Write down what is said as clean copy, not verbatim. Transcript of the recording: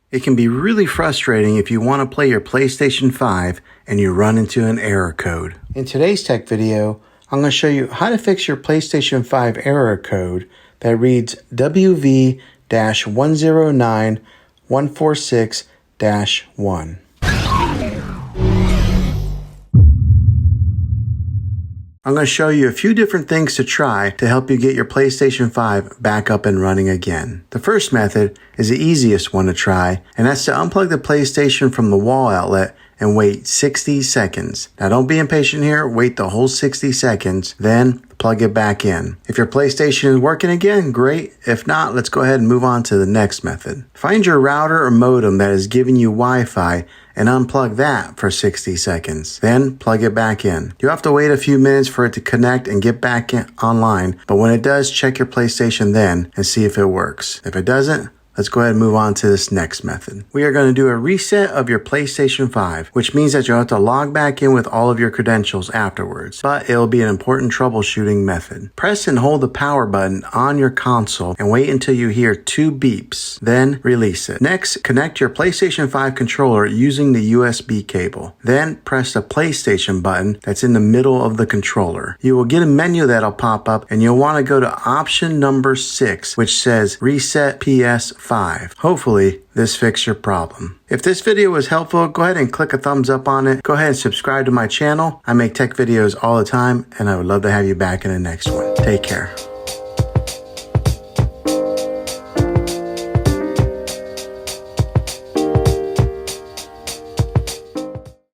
It can be really frustrating if you want to play your PlayStation 5 and you run into an error code. In today's tech video, I'm going to show you how to fix your PlayStation 5 error code that reads WV-109146-1. I'm going to show you a few different things to try to help you get your PlayStation 5 back up and running again. The first method is the easiest one to try, and that's to unplug the PlayStation from the wall outlet and wait 60 seconds. Now don't be impatient here, wait the whole 60 seconds, then plug it back in. If your PlayStation is working again, great. If not, let's go ahead and move on to the next method. Find your router or modem that is giving you Wi-Fi and unplug that for 60 seconds. Then plug it back in. You have to wait a few minutes for it to connect and get back online, but when it does, check your PlayStation then and see if it works. If it doesn't, let's go ahead and move on to this next method. We are going to do a reset of your PlayStation 5, which means that you'll have to log back in with all of your credentials afterwards, but it'll be an important troubleshooting method. Press and hold the power button on your console and wait until you hear 2 beeps, then release it. Next, connect your PlayStation 5 controller using the USB cable. Then press the PlayStation button that's in the middle of the controller. You will get a menu that'll pop up and you'll want to go to option number 6, which says Reset PS5. Hopefully, this fixed your problem. If this video was helpful, go ahead and click a thumbs up on it. Go ahead and subscribe to my channel. I make tech videos all the time, and I would love to have you back in the next one. Take care.